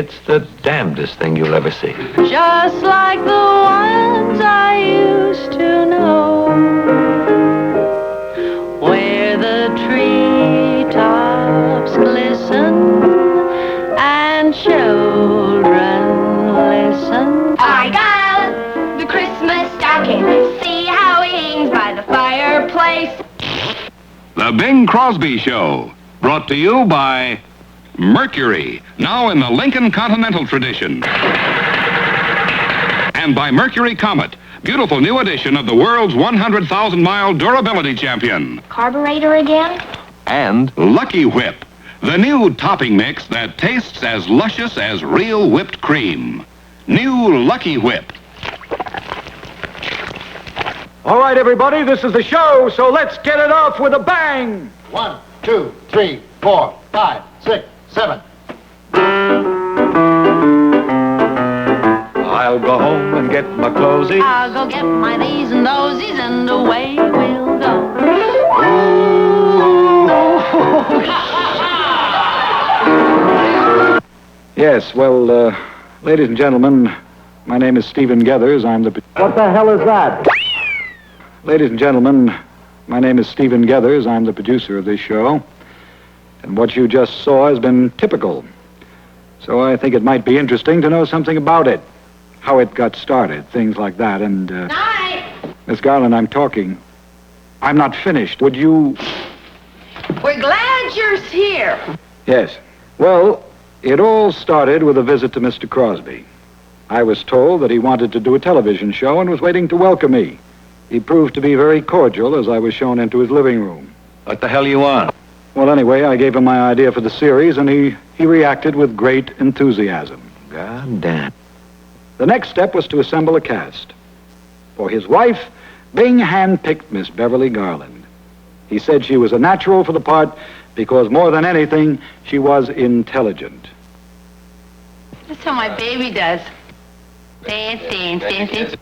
It's the damnedest thing you'll ever see. Just like the ones I used to know, where the treetops glisten and children listen. I got the Christmas stocking. See how he hangs by the fireplace. The Bing Crosby Show, brought to you by Mercury, now in the Lincoln Continental tradition. And by Mercury Comet, beautiful new edition of the world's 100,000-mile durability champion. Carburetor again? And Lucky Whip, the new topping mix that tastes as luscious as real whipped cream. New Lucky Whip. All right, everybody, this is the show, so let's get it off with a bang. 1, 2, 3, 4, 5, 6, 7. I'll go home and get my clothies. I'll go get my these and thosies and away we'll go. Yes, well, ladies and gentlemen, my name is Stephen Geathers. I'm the... What the hell is that? Ladies and gentlemen, my name is Stephen Geathers. I'm the producer of this show. And what you just saw has been typical. So I think it might be interesting to know something about it. How it got started, things like that. And, Night! Miss Garland, I'm talking. I'm not finished. Would you... We're glad you're here. Yes. Well, it all started with a visit to Mr. Crosby. I was told that he wanted to do a television show and was waiting to welcome me. He proved to be very cordial as I was shown into his living room. What the hell you want? Well, anyway, I gave him my idea for the series, and he reacted with great enthusiasm. God damn. The next step was to assemble a cast. For his wife, Bing handpicked Miss Beverly Garland. He said she was a natural for the part because more than anything, she was intelligent. That's how my baby does. Dance, dance, dance, dance.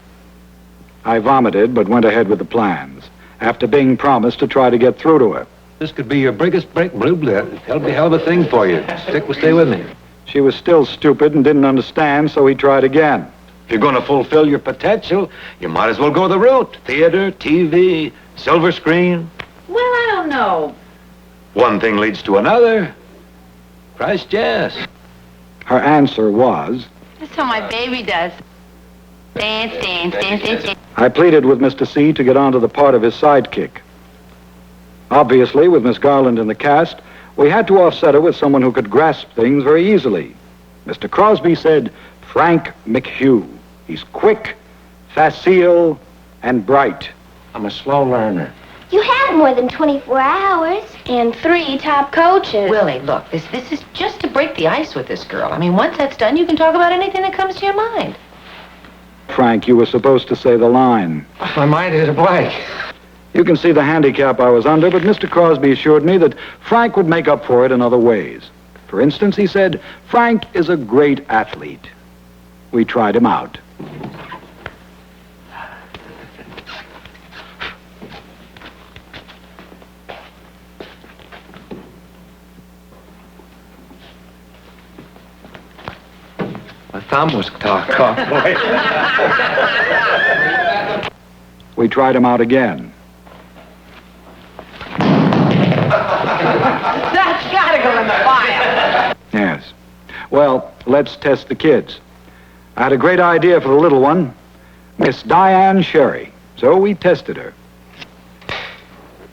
I vomited, but went ahead with the plans, after Bing promised to try to get through to her. This could be your biggest break, Blue. That'll be a hell of a thing for you. Stay with me. She was still stupid and didn't understand, so he tried again. If you're going to fulfill your potential, you might as well go the route. Theater, TV, silver screen. Well, I don't know. One thing leads to another. Christ, yes. Her answer was... That's how my baby does. Dance, dance, dance, dance, dance. I pleaded with Mr. C to get onto the part of his sidekick. Obviously, with Miss Garland in the cast, we had to offset her with someone who could grasp things very easily. Mr. Crosby said, Frank McHugh. He's quick, facile, and bright. I'm a slow learner. You have more than 24 hours and 3 top coaches. Willie, look, this is just to break the ice with this girl. I mean, once that's done, you can talk about anything that comes to your mind. Frank, you were supposed to say the line. My mind is a blank. You can see the handicap I was under, but Mr. Crosby assured me that Frank would make up for it in other ways. For instance, he said, Frank is a great athlete. We tried him out. My thumb was off. We tried him out again. That's gotta go in the file. Yes. Well, let's test the kids. I had a great idea for the little one, Miss Diane Sherry. So we tested her.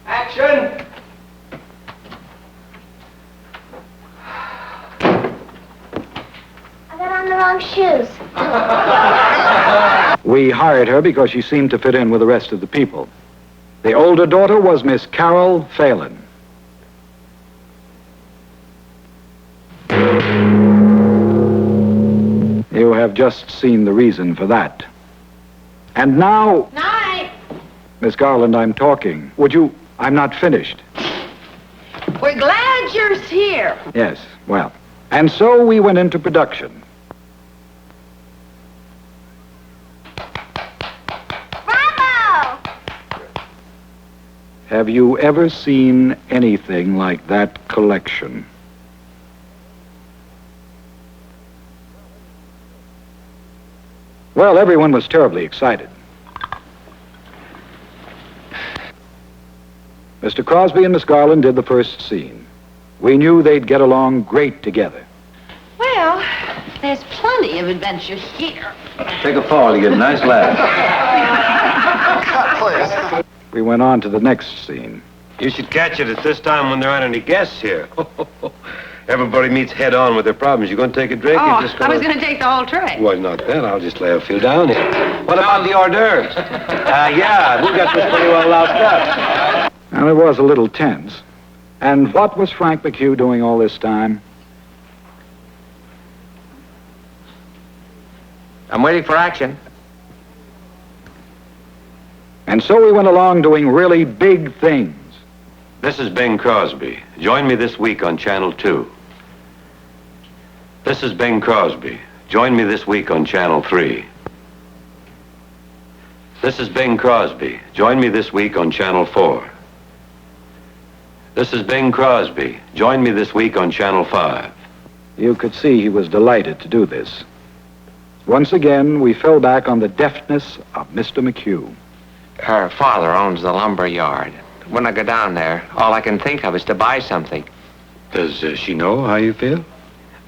Action! I got on the wrong shoes. We hired her because she seemed to fit in with the rest of the people. The older daughter was Miss Carol Phelan. You have just seen the reason for that. And now... Night. Miss Garland, I'm talking. Would you... I'm not finished. We're glad you're here. Yes, well. And so we went into production. Bravo! Have you ever seen anything like that collection? Well, everyone was terribly excited. Mr. Crosby and Miss Garland did the first scene. We knew they'd get along great together. Well, there's plenty of adventure here. Take a fall, you get a nice laugh. We went on to the next scene. You should catch it at this time when there aren't any guests here. Everybody meets head on with their problems. You going to take a drink? Oh, I was going to take the whole tray. Well, not then. I'll just lay a few down here. What about the hors d'oeuvres? Yeah, we got this pretty well loused up. Now, it was a little tense. And what was Frank McHugh doing all this time? I'm waiting for action. And so we went along doing really big things. This is Bing Crosby. Join me this week on Channel 2. This is Bing Crosby. Join me this week on Channel 3. This is Bing Crosby. Join me this week on Channel 4. This is Bing Crosby. Join me this week on Channel 5. You could see he was delighted to do this. Once again, we fell back on the deftness of Mr. McHugh. Her father owns the lumber yard. When I go down there, all I can think of is to buy something. Does she know how you feel?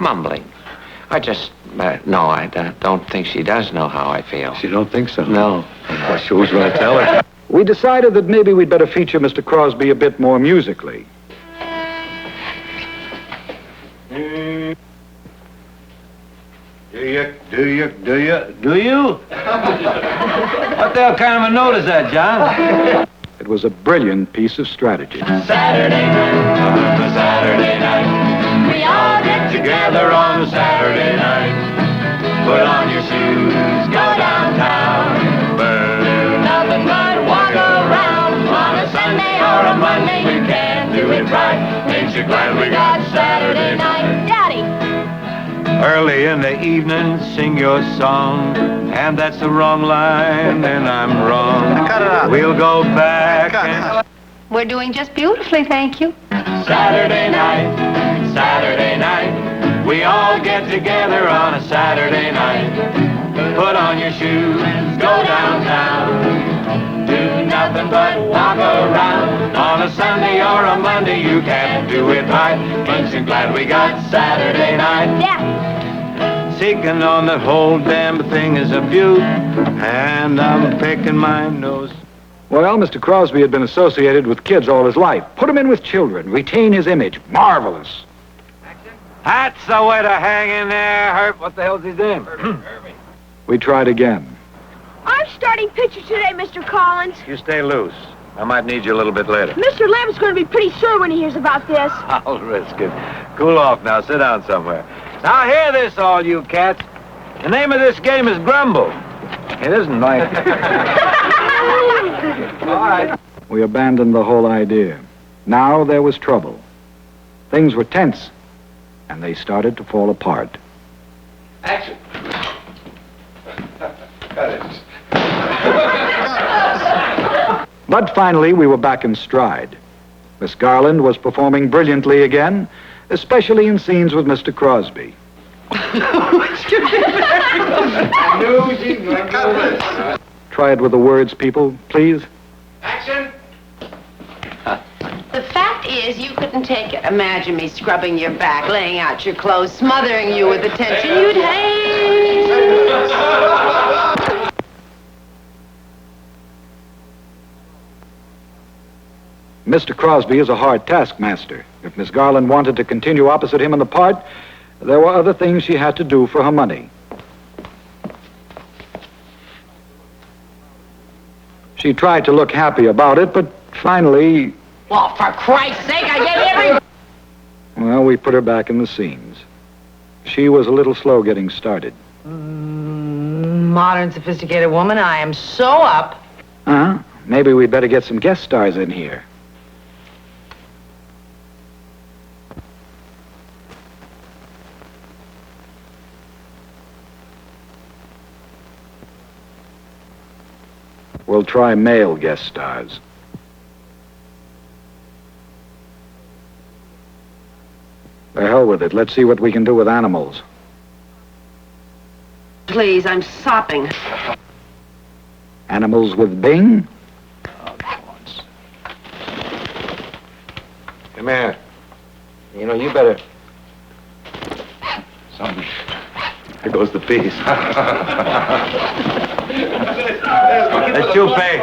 Mumbling. I just, no, I don't think she does know how I feel. She don't think so? No. Well, she was going to tell her. We decided that maybe we'd better feature Mr. Crosby a bit more musically. Do you? What the hell kind of a note is that, John? It was a brilliant piece of strategy. Saturday night, We all get together on a Saturday night. Put on your shoes, go downtown. Burn nothing but walk around on a Sunday or a Monday. We can do it right. Ain't you glad we got Saturday night? Daddy, Early in the evening, sing your song. And that's the wrong line, and I'm wrong. Cut it out. We'll go back and... We're doing just beautifully, thank you. Saturday night, we all get together on a Saturday night. Put on your shoes, go downtown. Do nothing but walk around. On a Sunday or a Monday, you can't do it right. Ain't you glad we got Saturday night? Daddy, Seeking on the whole damn thing is a beaut, and I'm picking my nose. Well, Mr. Crosby had been associated with kids all his life. Put him in with children, retain his image. Marvelous. That's the way to hang in there, Herb. What the hell's his name? We tried again. I'm starting pitcher today, Mr. Collins. You stay loose. I might need you a little bit later. Mr. Lamb's going to be pretty sore when he hears about this. I'll risk it. Cool off now. Sit down somewhere. Now hear this, all you cats. The name of this game is Grumble. It isn't like... All right. We abandoned the whole idea. Now there was trouble. Things were tense, and they started to fall apart. Action. Cut it. But finally, we were back in stride. Miss Garland was performing brilliantly again, especially in scenes with Mr. Crosby. Try it with the words, people, please. Action. The fact is, you couldn't take it. Imagine me scrubbing your back, laying out your clothes, smothering you with attention. You'd hate. Mr. Crosby is a hard taskmaster. If Miss Garland wanted to continue opposite him in the part, there were other things she had to do for her money. She tried to look happy about it, but finally... Well, for Christ's sake, I gave every... Well, we put her back in the scenes. She was a little slow getting started. Modern, sophisticated woman, I am so up. Maybe we'd better get some guest stars in here. We'll try male guest stars. The hell with it. Let's see what we can do with animals. Please, I'm sopping. Animals with Bing. Come here. You know, you better... Something. There goes the piece. A toupee.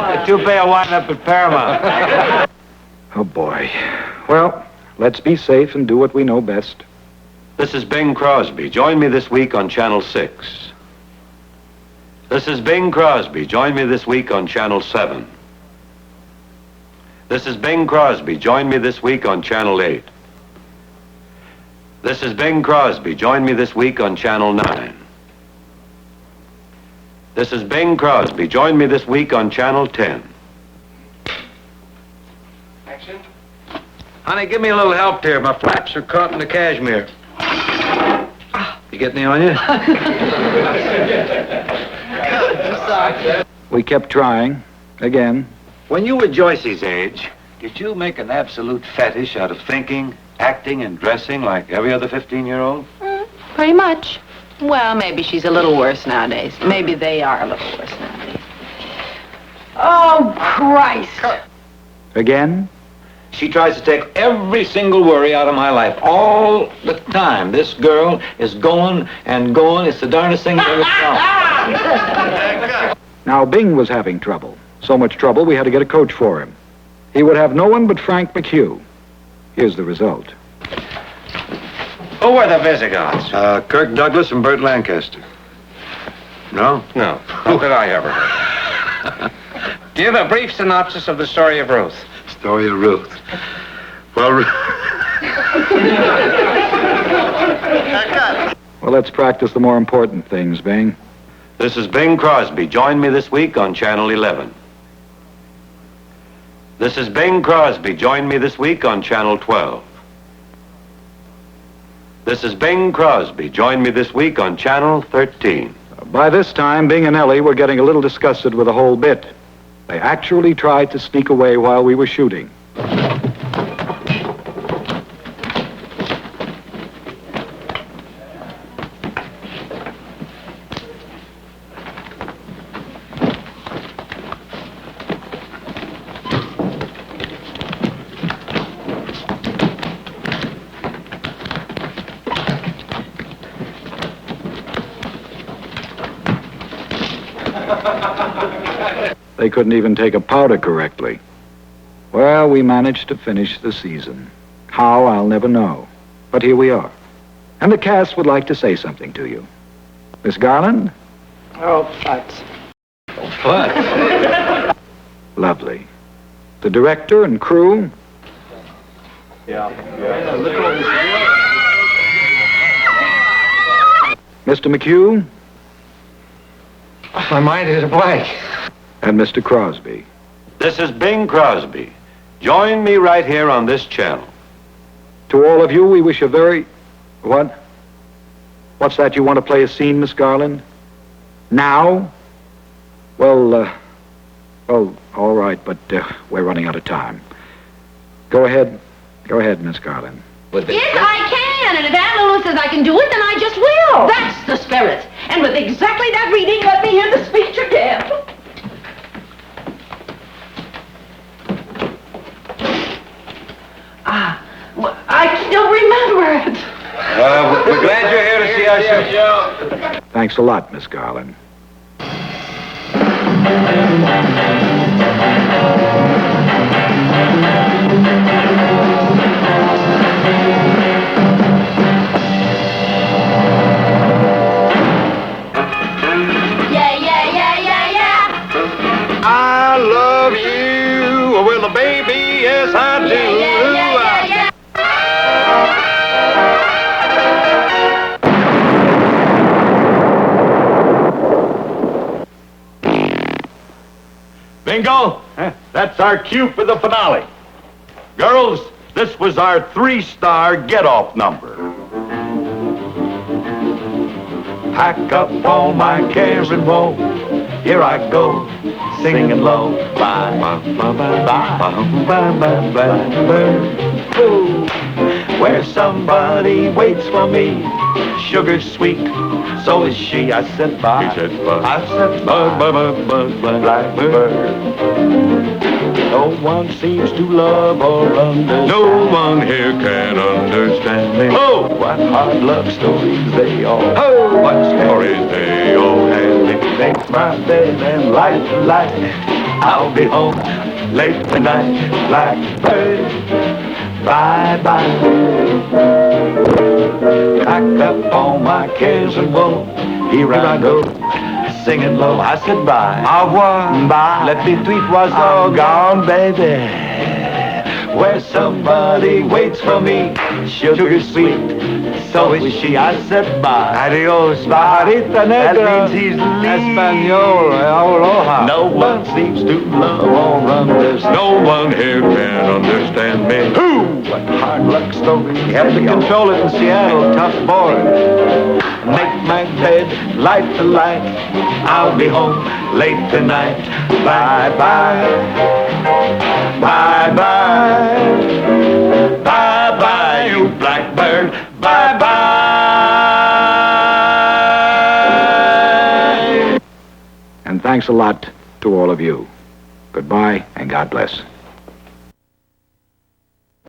A toupee will wind up at Paramount. Oh, boy. Well, let's be safe and do what we know best. This is Bing Crosby. Join me this week on Channel 6. This is Bing Crosby. Join me this week on Channel 7. This is Bing Crosby. Join me this week on Channel 8. This is Bing Crosby. Join me this week on Channel 9. This is Bing Crosby. Join me this week on Channel 10. Action. Honey, give me a little help here. My flaps are caught in the cashmere. You get any on you? We kept trying. Again. When you were Joyce's age, did you make an absolute fetish out of thinking, acting, and dressing like every other 15-year-old? Pretty much. Well, maybe she's a little worse nowadays. Maybe they are a little worse nowadays. Oh, Christ. Again. She tries to take every single worry out of my life all the time. This girl is going and going. It's the darndest thing I've ever known. Now, Bing was having trouble. So much trouble, we had to get a coach for him. He would have no one but Frank McHugh. Here's the result. Who were the Visigoths? Kirk Douglas and Burt Lancaster. No? No. How could I ever? Give a brief synopsis of the story of Ruth. Story of Ruth. Well, Well, let's practice the more important things, Bing. this is Bing Crosby. Join me this week on Channel 11. This is Bing Crosby. Join me this week on Channel 12. This is Bing Crosby. Join me this week on Channel 13. By this time, Bing and Ellie were getting a little disgusted with the whole bit. They actually tried to sneak away while we were shooting. They couldn't even take a powder correctly. Well, we managed to finish the season. How, I'll never know. But here we are. And the cast would like to say something to you. Miss Garland? Oh, but. What? Lovely. The director and crew? Mr. McHugh? My mind is a blank. And Mr. Crosby. This is Bing Crosby. Join me right here on this channel. To all of you, we wish a very... What? What's that? You want to play a scene, Miss Garland? Now? Well, all right, but we're running out of time. Go ahead. Go ahead, Miss Garland. Yes, I can. And if Aunt Lulu says I can do it, then I just will. That's the spirit. And with exactly that reading, let me hear the speech again. Well, I still remember it. We're glad you're here to see our show. Thanks a lot, Miss Garland. Yeah, yeah, yeah, yeah, yeah. I love you. Well, baby, yes, I do. Yeah, yeah, yeah, yeah, Bingo. That's our cue for the finale. Girls, this was our 3-star get-off number. Pack up all my cares and woe. Here I go, singing low. Bye, bye, bye, bye, bye, bye, bye, bye, bye. where somebody waits for me. Sugar sweet, so is she. I said bye. He said bye. I said bye, blackbird. No one seems to love or understand. No one here can understand me. Oh, what hard luck stories they all. Oh, what stories they all have. Make my bed and light the light. I'll be home late tonight. Blackbird, bye-bye. Pack up all my cares and woe. Here I go, singing low. I said bye. Au revoir. Bye. Le petit oiseau gone, baby. Where somebody waits for me. Sugar sweet, so is she. I said bye. Adios, Barita Negra. That means he's leaving. Espanol, aloha. No one seems to love or understand. No one here can understand me. Who? What hard luck story. You have to control it in Seattle, tough boy. Make my bed, light the light. I'll be home late tonight. Bye-bye. Bye-bye. Bye-bye, you blackbird. Bye-bye. And thanks a lot to all of you. Goodbye and God bless.